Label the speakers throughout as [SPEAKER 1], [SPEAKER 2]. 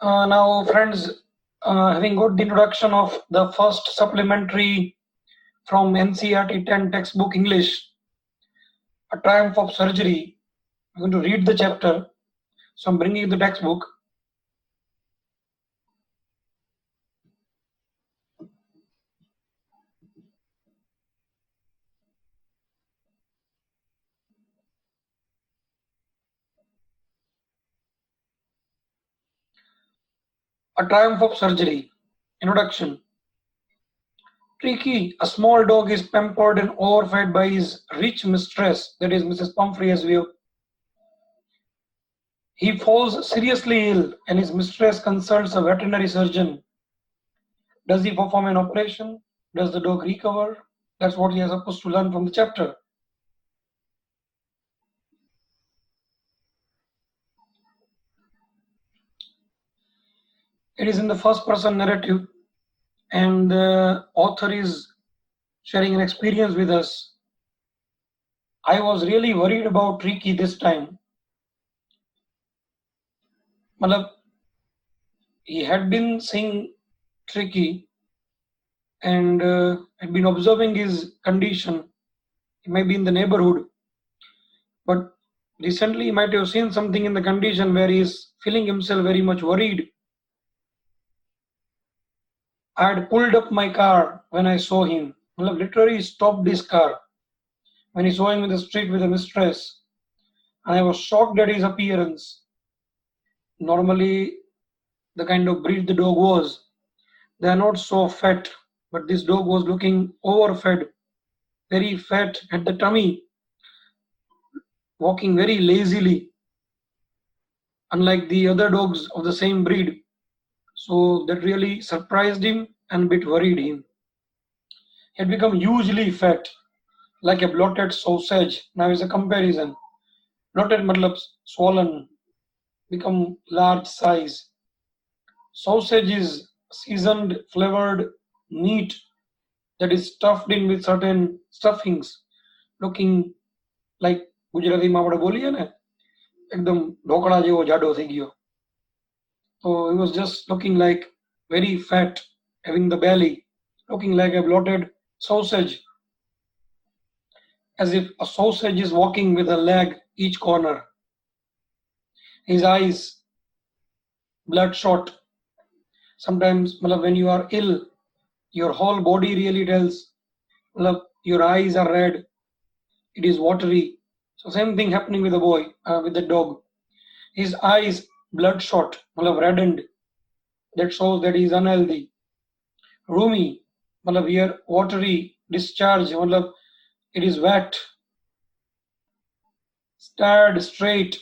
[SPEAKER 1] Now, friends, having got the introduction of the first supplementary from NCERT 10 textbook English, A Triumph of Surgery, I'm going to read the chapter. So I'm bringing the textbook. A Triumph of Surgery. Introduction. Tricky, a small dog is pampered and overfed by his rich mistress, that is Mrs. Pumphrey as well. He falls seriously ill and his mistress consults a veterinary surgeon. Does he perform an operation? Does the dog recover? That's what he is supposed to learn from the chapter. It is in the first person narrative, and the author is sharing an experience with us. I was really worried about Tricky this time. Malab, he had been seeing Tricky and had been observing his condition. He may be in the neighborhood, but recently he might have seen something in the condition where he is feeling himself very much worried. I had pulled up my car when I saw him. Malab literally stopped his car when he saw him in the street with a mistress, and I was shocked at his appearance. Normally, the kind of breed the dog was, they are not so fat, but this dog was looking overfed, very fat at the tummy, walking very lazily, unlike the other dogs of the same breed. So that really surprised him and a bit worried him. He had become hugely fat, like a bloated sausage. Now is a comparison. Bloated matlab swollen, become large size. Sausage is seasoned, flavored meat that is stuffed in with certain stuffings, looking like ગુજરાતીમાં આપણે બોલીએ ને એકદમ ઢોકળા જેવો જાડો થઈ ગયો. So he was just looking like very fat, having the belly, looking like a bloated sausage, as if a sausage is walking with a leg each corner. His eyes bloodshot. Sometimes when you are ill, your whole body really tells, your eyes are red, it is watery. So same thing happening with the boy, with the dog. His eyes bloodshot, reddened. That shows that he is unhealthy. Roomy, here watery discharge, it is wet. Stared straight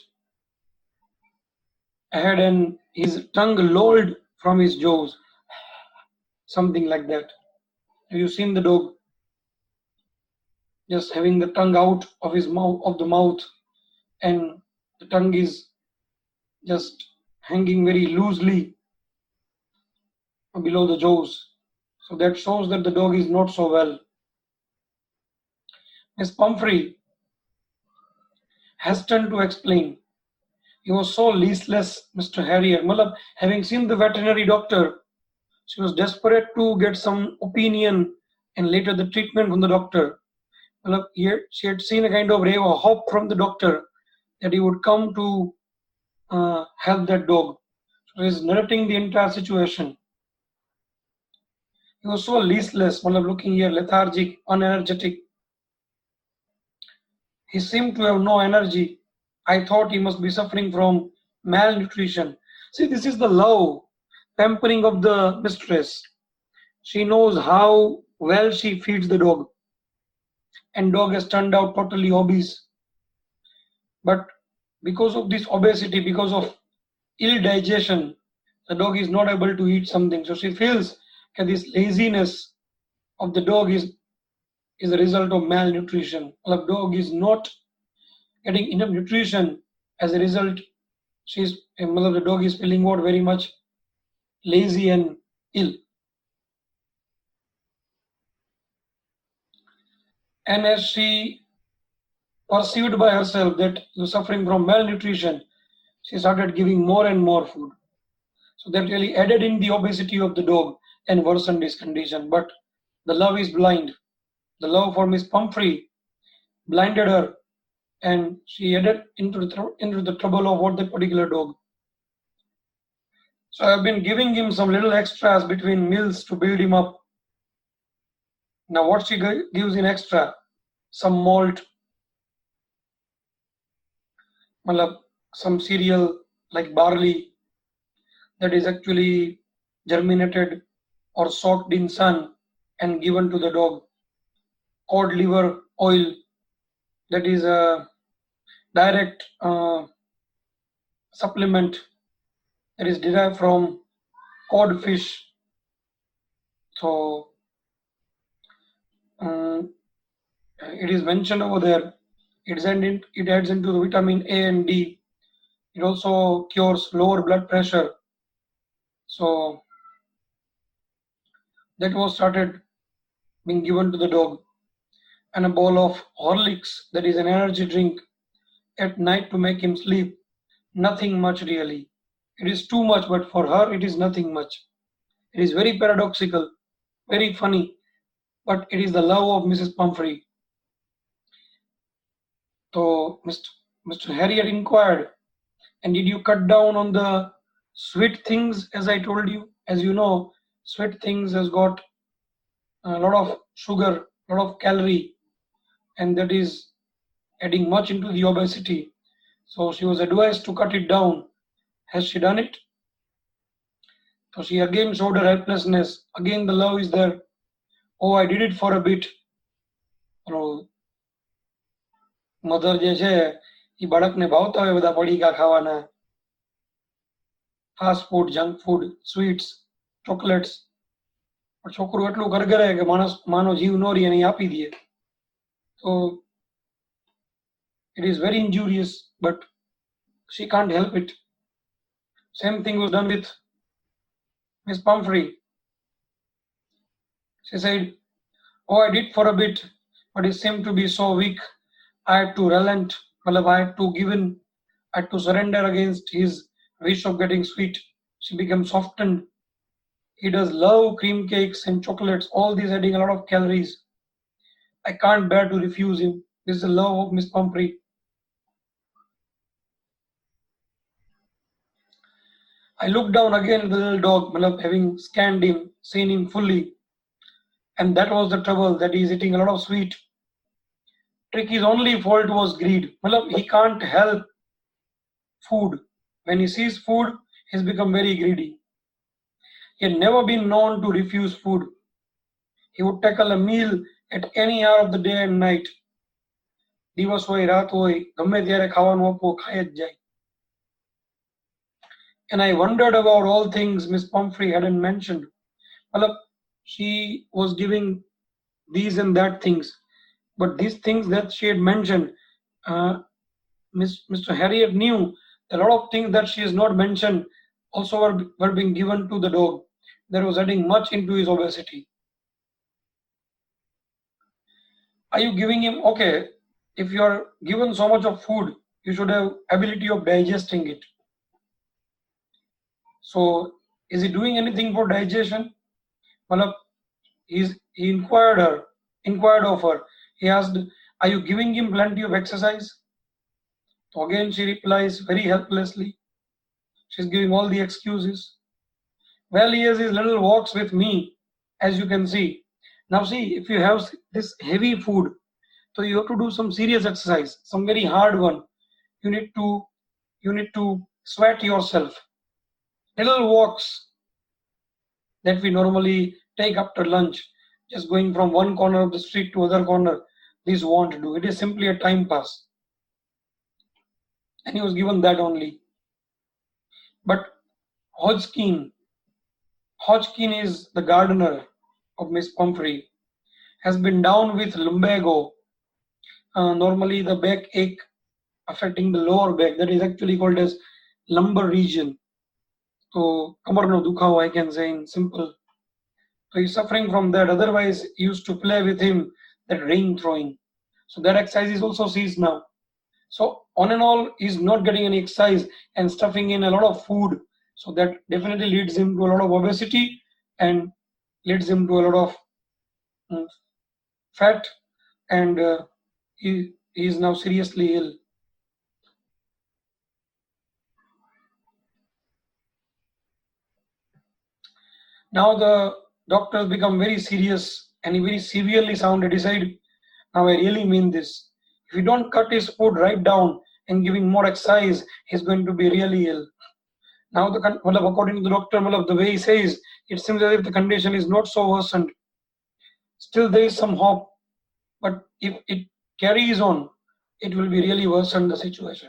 [SPEAKER 1] ahead and his tongue lolled from his jaws. Something like that. Have you seen the dog just having the tongue out of his mouth, of the mouth, and the tongue is just hanging very loosely below the jaws? So that shows that the dog is not so well. Miss Pumphrey hastened to explain. He was so listless, Mr. Harrier. Having seen the veterinary doctor, she was desperate to get some opinion and later the treatment from the doctor. She had seen a kind of ray of hope from the doctor that he would come to help that dog. So he is narrating the entire situation. He was so listless, looking here, lethargic, unenergetic. He seemed to have no energy. I thought he must be suffering from malnutrition. See, this is the love, pampering of the mistress. She knows how well she feeds the dog. And dog has turned out totally obese. But because of this obesity, because of ill digestion, the dog is not able to eat something. So she feels that this laziness of the dog is a result of malnutrition. The dog is not getting enough nutrition. As a result, the dog is feeling what, very much lazy and ill. And as she perceived by herself that you're suffering from malnutrition, she started giving more and more food. So that really added in the obesity of the dog and worsened his condition. But the love is blind. The love for Miss Pumphrey blinded her, and she added into the trouble of what that particular dog. So I've been giving him some little extras between meals to build him up. Now what she gives in extra? Some malt, malab, some cereal like barley that is actually germinated or soaked in sun and given to the dog. Cod liver oil that is a direct supplement that is derived from cod fish. So it is mentioned over there. It adds into the vitamin A and D. It also cures lower blood pressure. So that was started being given to the dog. And a bowl of Horlicks, that is an energy drink, at night to make him sleep. Nothing much really. It is too much, but for her it is nothing much. It is very paradoxical, very funny, but it is the love of Mrs. Pumphrey. So Mr. Harriet inquired, and did you cut down on the sweet things as I told you? As you know, sweet things has got a lot of sugar, a lot of calorie, and that is adding much into the obesity. So she was advised to cut it down. Has she done it? So she again showed her helplessness. Again, the love is there. Oh, I did it for a bit. Mother જે છે એ બાળકને ભાવતા હોય બધા પડીકા ખાવાના, fast food, junk food, sweets, chocolates. પણ છોકરું એટલું ગરગરે કે માનો જીવ નો રહે અને એ આપી દે. So it is very injurious, but she can't help it. Same thing was done with Miss Pumphrey. She said, oh, I did for a bit, but it seemed to be so weak. I had to relent. I had to give in. I had to surrender against his wish of getting sweet. She became softened. He does love cream cakes and chocolates, all these adding a lot of calories. I can't bear to refuse him. This is the love of Miss Pumphrey. I looked down again at the little dog, having scanned him, seen him fully. And that was the trouble, that he is eating a lot of sweet. Trick, his only fault was greed. He can't help food. When he sees food, he's become very greedy. He had never been known to refuse food. He would tackle a meal at any hour of the day and night. દિવસ હોય રાત હોય ગમે ત્યારે ખાવાનું આપો ખાય જ જાય. And I wondered about all things Miss Pumphrey hadn't mentioned. She was giving these and that things, but these things that she had mentioned, Mr. Harriet knew a lot of things that she has not mentioned also were being given to the dog. That was adding much into his obesity. Are you giving him? Okay, if you are given so much of food, you should have ability of digesting it. So is he doing anything for digestion? He inquired of her. He asked, are you giving him plenty of exercise? So again she replies very helplessly. She's giving all the excuses. Well, he has his little walks with me, as you can see. Now see, if you have this heavy food, so you have to do some serious exercise, some very hard one. You need to sweat yourself. Little walks that we normally take after lunch, just going from one corner of the street to other corner, this won't do. It is simply a time pass. And he was given that only. But Hodgkin is the gardener of Miss Pumphrey, has been down with lumbago, normally the back ache affecting the lower back, that is actually called as lumbar region. So kamarno dukhav, I can say in simple. So he's suffering from that. Otherwise, he used to play with him that ring throwing. So that exercise is also ceased now. So on and all, he's not getting any exercise and stuffing in a lot of food So that definitely leads him to a lot of obesity and leads him to a lot of fat, and he is now seriously ill. Now the doctors become very serious and he very severely sounded. He said, now I really mean this. If you don't cut his food right down and giving more exercise, he's going to be really ill. Now, according to the doctor, the way he says, it seems as if the condition is not so worsened. Still, there is some hope, but if it carries on, it will be really worsen the situation.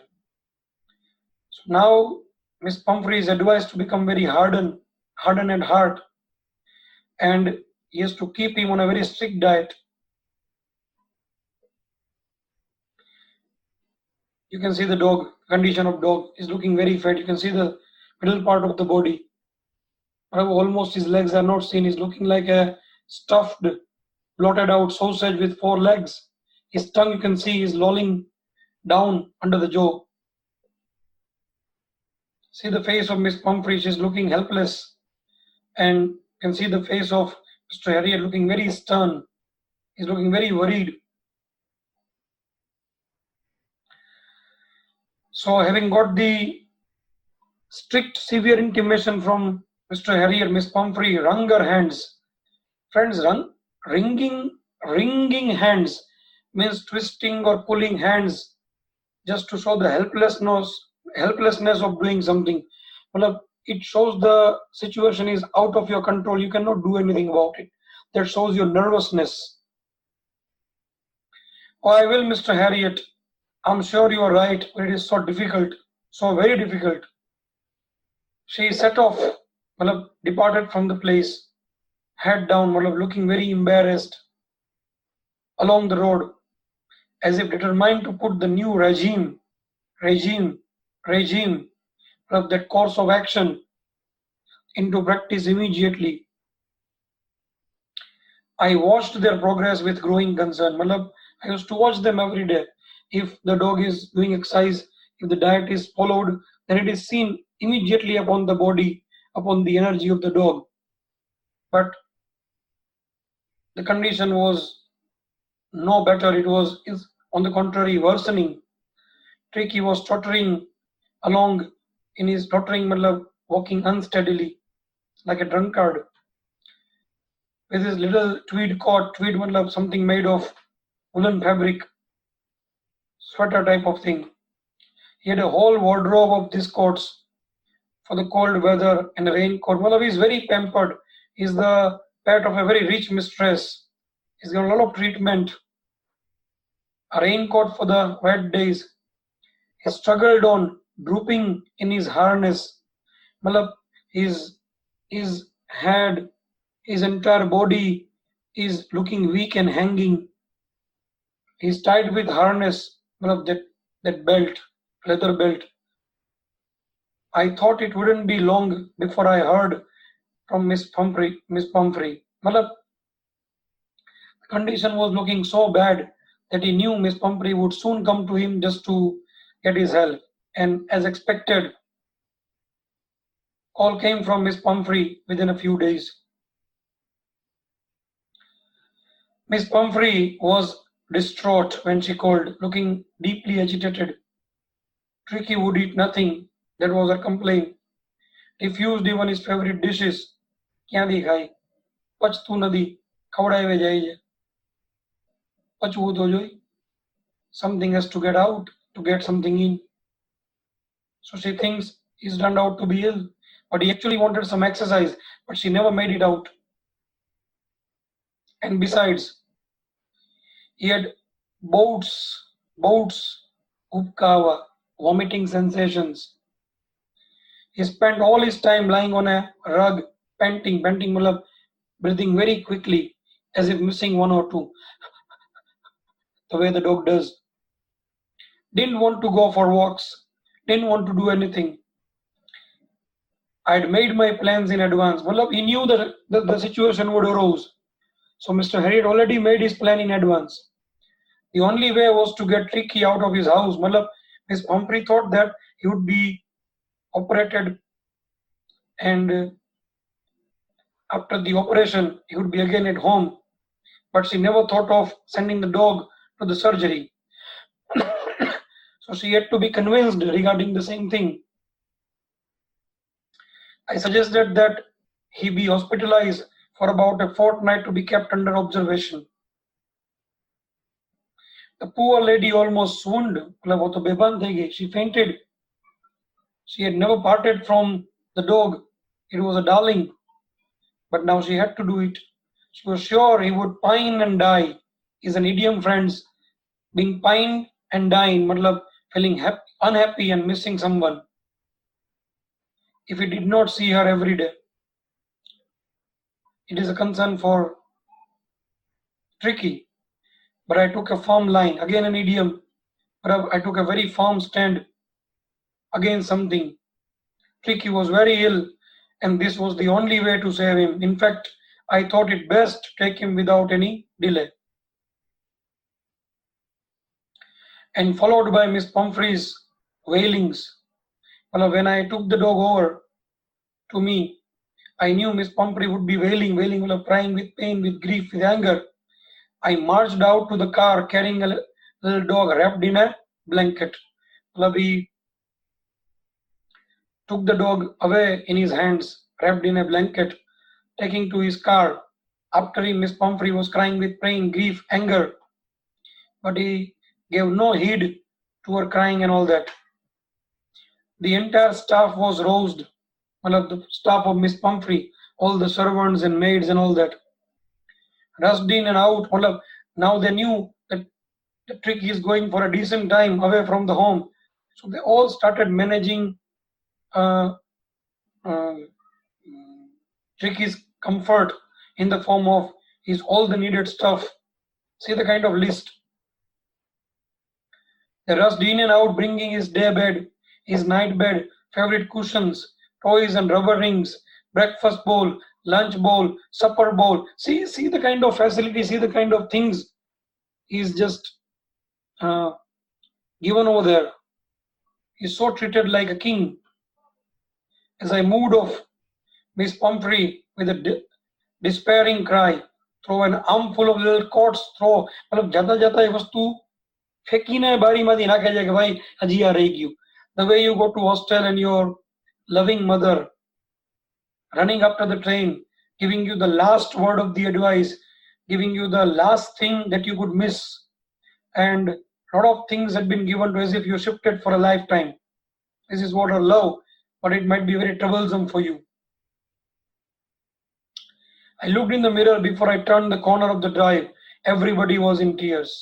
[SPEAKER 1] So now, Miss Pumphrey is advised to become very hardened at heart, and he has to keep him on a very strict diet. You can see the dog, condition of dog is looking very fat. You can see the middle part of the body. Almost his legs are not seen. He's looking like a stuffed, blotted out sausage with 4 legs. His tongue, you can see, is lolling down under the jaw. See the face of Miss Pumphrey, she's looking helpless. And you can see the face of Mr. Harriet looking very stern. He's looking very worried. So having got the strict, severe intimation from Mr. Harrier, Miss Pumphrey wrung her hands. Friends, wringing hands means twisting or pulling hands just to show the helplessness of doing something. Well, it shows the situation is out of your control. You cannot do anything about it. That shows your nervousness. Oh, I will, Mr. Harriet. I'm sure you are right, but it is so difficult, so very difficult. She set off, departed from the place, head down, looking very embarrassed along the road, as if determined to put the new regime of that course of action into practice immediately. I watched their progress with growing concern. I used to watch them every day. If the dog is doing exercise, if the diet is followed, then it is seen immediately upon the body, upon the energy of the dog. But the condition was no better. It was, on the contrary, worsening. Tricky was tottering along in his tottering, walking unsteadily like a drunkard. With his little tweed coat, something made of woolen fabric, sweater type of thing. He had a whole wardrobe of these coats for the cold weather and a raincoat. He's very pampered. He's the pet of a very rich mistress. He's got a lot of treatment. A raincoat for the wet days. He struggled on, drooping in his harness. His head, his entire body is looking weak and hanging. He's tied with harness, that belt, leather belt. I thought it wouldn't be long before I heard from Miss Pumphrey. The condition was looking so bad that he knew Miss Pumphrey would soon come to him just to get his help. And as expected, call came from Miss Pumphrey within a few days. Miss Pumphrey was distraught when she called, looking deeply agitated. Tricky would eat nothing. That was her complaint. Refused even his favorite dishes. ક્યાંથી ખાય? પચતું નથી, ખવડાવે જાય છે. પચવું તો જોઈ. Something has to get out to get something in. So she thinks he's turned out to be ill. But he actually wanted some exercise, but she never made it out. And besides, he had bouts, upkava, vomiting sensations. He spent all his time lying on a rug, panting, breathing very quickly, as if missing one or two, the way the dog does. Didn't want to go for walks, didn't want to do anything. I had made my plans in advance. He knew that the situation would arise. So Mr. Harriet already made his plan in advance. The only way was to get Tricky out of his house. Miss Pumphrey thought that he would be operated and after the operation, he would be again at home. But she never thought of sending the dog to the surgery. So she had to be convinced regarding the same thing. I suggested that he be hospitalized for about a fortnight to be kept under observation. The poor lady almost swooned. मतलब वो तो बेभान થઈ ગઈ. She fainted. She had never parted from the dog. It was a darling. But now she had to do it. She was sure he would pine and die. Is an idiom, friends. Being pined and dying, matlab feeling unhappy and missing someone. If he did not see her every day, it is a concern for Tricky. But I took a firm line, again an idiom, but I took a very firm stand against something. Tricky was very ill, and this was the only way to save him. In fact, I thought it best to take him without any delay. And followed by Miss Pumphrey's wailings. Well, when I took the dog over to me, I knew Miss Pumphrey would be wailing, crying with pain, with grief, with anger. I marched out to the car carrying a little dog wrapped in a blanket. He took the dog away in his hands, wrapped in a blanket, taking to his car. After him, Miss Pumphrey was crying with pain, grief, anger. But he gave no heed to her crying and all that. The entire staff was roused. The staff of Miss Pumphrey, all the servants and maids and all that, rushed in and out. Now they knew that the Tricky is going for a decent time away from the home. So they all started managing Tricky's comfort in the form of his all the needed stuff. See the kind of list. They rushed in and out, bringing his day bed, his night bed, favorite cushions, toys and rubber rings, breakfast bowl, lunch bowl, supper bowl. See the kind of facility, see the kind of things he's just given over there. He's so treated like a king. As I moved off, Miss Pumphrey, with a despairing cry, throw an armful of little coats, throw, jata jata ye vastu ફેંકીને બારીમાંથી નાખે છે કે ભાઈ હજી આ રહી ગયું. The way you go to hostel and your loving mother running after the train, giving you the last word of the advice, giving you the last thing that you could miss, and a lot of things had been given to as if you shifted for a lifetime. This is what I love, but it might be very troublesome for you. I looked in the mirror before I turned the corner of the drive. Everybody was in tears.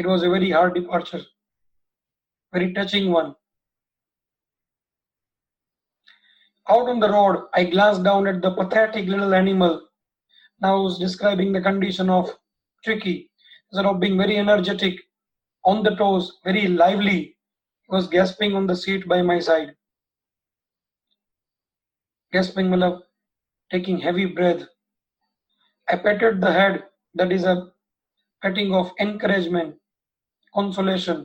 [SPEAKER 1] It was a very hard departure, very touching one. Out on the road, I glanced down at the pathetic little animal. Now I was describing the condition of Tricky. Instead of being very energetic, on the toes, very lively, he was gasping on the seat by my side. Gasping, taking heavy breath. I patted the head, that is a petting of encouragement, consolation.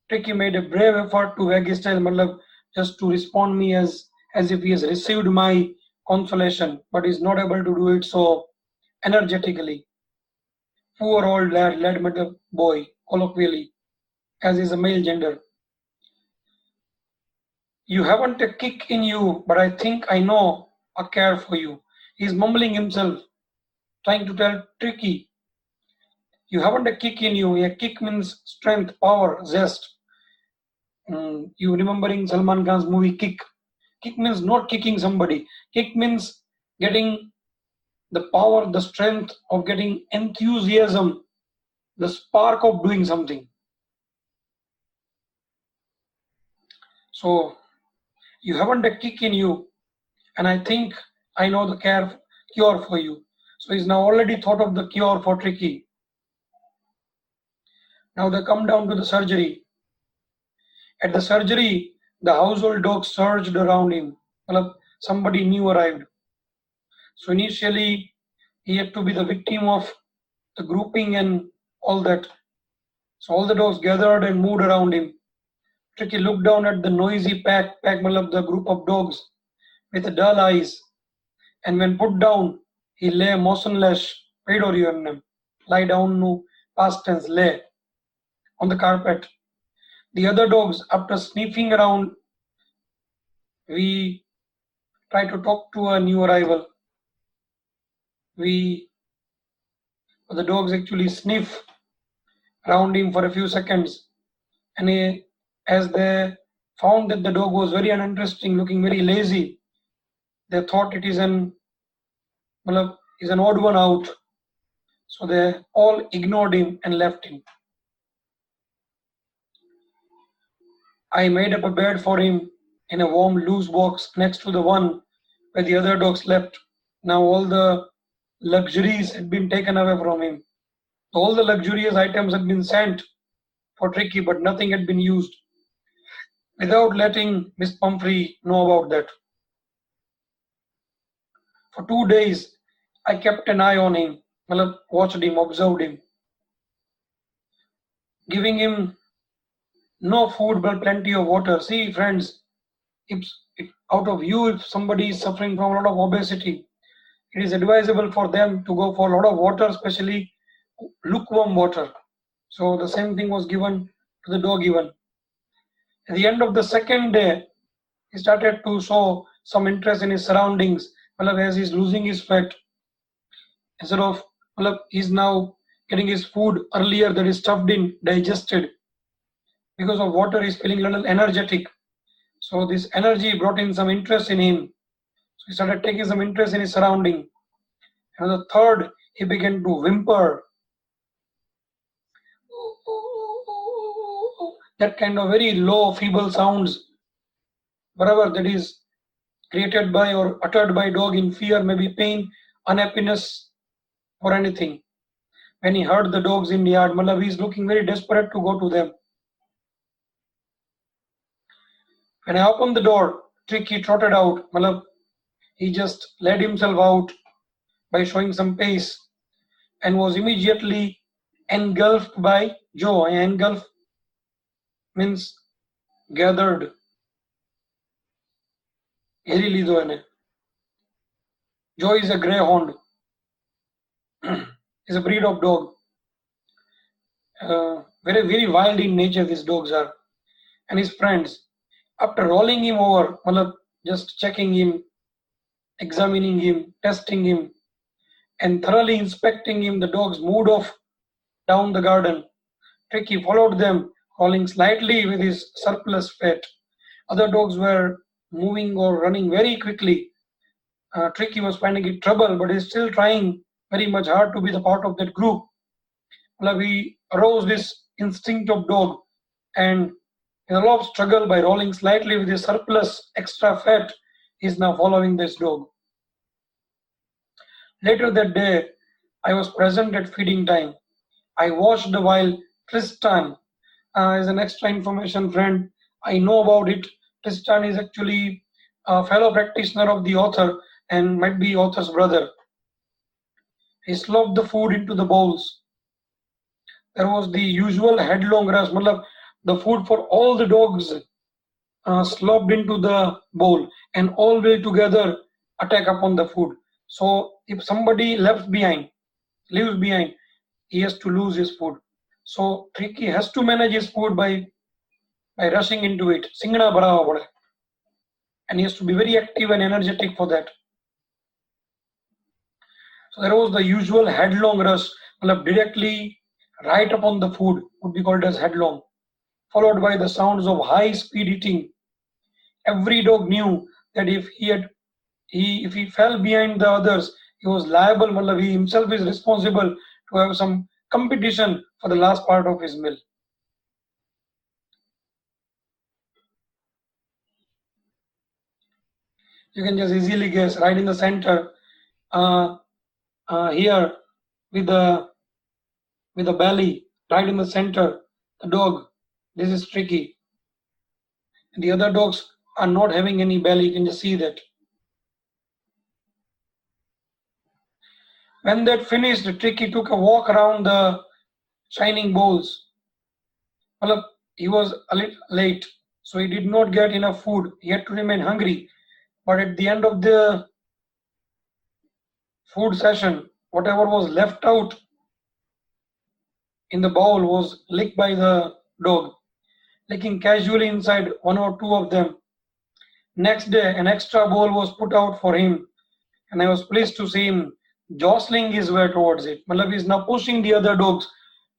[SPEAKER 1] Tricky made a brave effort to wag his tail, just to respond me as if he has received my consolation, but is not able to do it so energetically. Poor old lad, boy, colloquially, as is a male gender. You haven't a kick in you, but I think I know a care for you. He's mumbling himself, trying to tell Tricky, you haven't a kick in you. A kick means strength, power, zest. You remembering Salman Khan's movie Kick? Kick means not kicking somebody. Kick means getting the power, the strength of getting enthusiasm, the spark of doing something. So you haven't a kick in you, and I think I know the cure for you. So he's now already thought of the cure for Tricky. Now they come down to the surgery. At the surgery, the household dogs surged around him. Somebody new arrived. So initially, he had to be the victim of the grouping and all that. So all the dogs gathered and moved around him. Tricky looked down at the noisy pack, the group of dogs, with dull eyes, and when put down, he lay motionless, lie down no past tense, lay on the carpet. The other dogs, after sniffing around, we try to talk to a new arrival. The dogs actually sniff around him for a few seconds, and as they found that the dog was very uninteresting, looking very lazy, they thought it is is an odd one out. So they all ignored him and left him. I made up a bed for him in a warm loose box next to the one where the other dog slept. Now all the luxuries had been taken away from him. All the luxurious items had been sent for Tricky, but nothing had been used without letting Miss Pumphrey know about that. For 2 days, I kept an eye on him, watched him, observed him, giving him no food but plenty of water. See, friends, if out of you, if somebody is suffering from a lot of obesity, it is advisable for them to go for a lot of water, especially lukewarm water. So the same thing was given to the dog even. At the end of the second day, he started to show some interest in his surroundings. As he's losing his fat, instead of he's now getting his food earlier, that is stuffed in, digested. Because of water, he's feeling a little energetic. So this energy brought in some interest in him. So he started taking some interest in his surrounding. And the third, he began to whimper. That kind of very low, feeble sounds, whatever that is created by or uttered by dog in fear, maybe pain, unhappiness, or anything. When he heard the dogs in the yard, he is looking very desperate to go to them. When I opened the door, Tricky trotted out. He just led himself out by showing some pace and was immediately engulfed by Joe. Engulf means gathered. Joe is a greyhound. Is a breed of dog. Very, very wild in nature these dogs are. And his friends, after rolling him over, just checking him, examining him, testing him, and thoroughly inspecting him, the dogs moved off down the garden. Tricky followed them, rolling slightly with his surplus fat. Other dogs were moving or running very quickly. Tricky was finding it trouble, but he's still trying very much hard to be the part of that group. He aroused this instinct of dog, and in a lot of struggle, by rolling slightly with his surplus extra fat, he's now following this dog. Later that day, I was present at feeding time. I watched while Tristan, as an extra information friend, I know about it. Tristan is actually a fellow practitioner of the author and might be author's brother. He slopped the food into the bowls. There was the usual headlong rush. The food for all the dogs slopped into the bowl and all way together attack upon the food. So if somebody leaves behind, he has to lose his food. So Tricky has to manage his food by rushing into it. And he has to be very active and energetic for that. So there was the usual headlong rush, directly right upon the food, would be called as headlong, followed by the sounds of high speed eating. Every dog knew that if he fell behind the others, he was liable. He himself is responsible to have some competition for the last part of his meal. You can just easily guess, right in the center, here with the belly, right in the center, the dog. This is Tricky. The other dogs are not having any belly. You can just see that. When that finished, Tricky took a walk around the shining bowls. He was a little late, so he did not get enough food. He had to remain hungry. But at the end of the food session, whatever was left out in the bowl was licked by the dog, licking casually inside one or two of them. Next day, an extra bowl was put out for him, and I was pleased to see him jostling his way towards it. Malab is now pushing the other dogs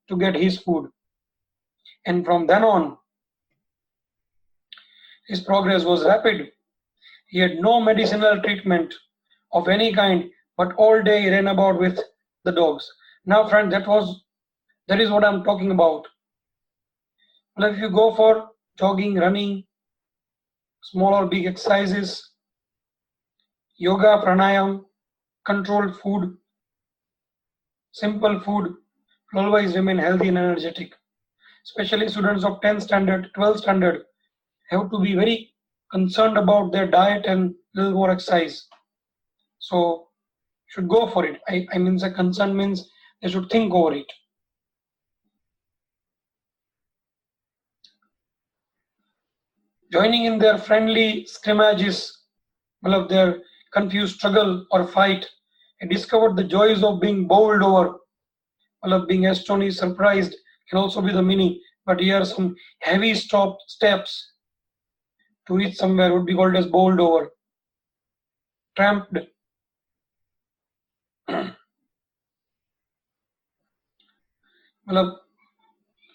[SPEAKER 1] to get his food. And from then on, his progress was rapid. He had no medicinal treatment of any kind, but all day he ran about with the dogs. Now, friend, that is what I'm talking about. Well, if you go for jogging, running, small or big exercises, yoga, pranayam, controlled food, simple food will always remain healthy and energetic. Especially students of 10th standard, 12th standard have to be very concerned about their diet and little more exercise. So should go for it. I mean, the concern means they should think over it. Joining in their friendly scrimmages, of their confused struggle or fight, I discovered the joys of being bowled over. Of being astonished, surprised can also be the meaning. But here some heavy steps to reach somewhere would be called as bowled over. Tramped.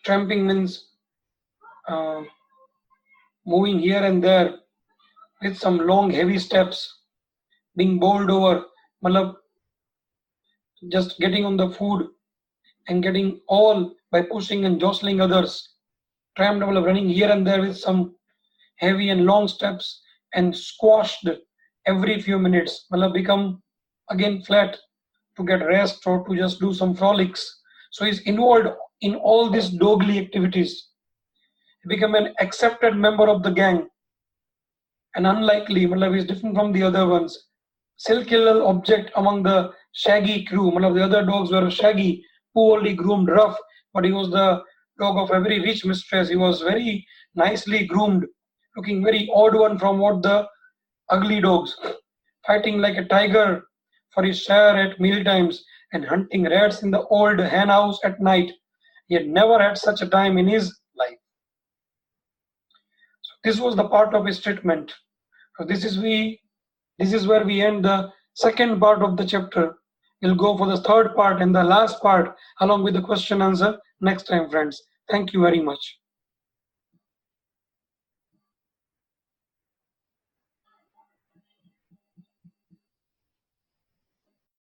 [SPEAKER 1] Tramping means moving here and there with some long heavy steps, being bowled over, just getting on the food and getting all by pushing and jostling others. Tramped, running here and there with some heavy and long steps and squashed every few minutes, become again flat to get rest or to just do some frolics. So he's involved in all these dogly activities. He became an accepted member of the gang. And unlikely, is different from the other ones. Silky little object among the shaggy crew. The other dogs were shaggy, poorly groomed, rough, but he was the dog of every rich mistress. He was very nicely groomed, looking very odd one from what the ugly dogs, fighting like a tiger for his share at meal times and hunting rats in the old hen house at night. He had never had such a time in his life. So this was the part of his treatment. So this is where we end the second part of the chapter. We'll go for the third part and the last part along with the question answer next time, friends. Thank you very much.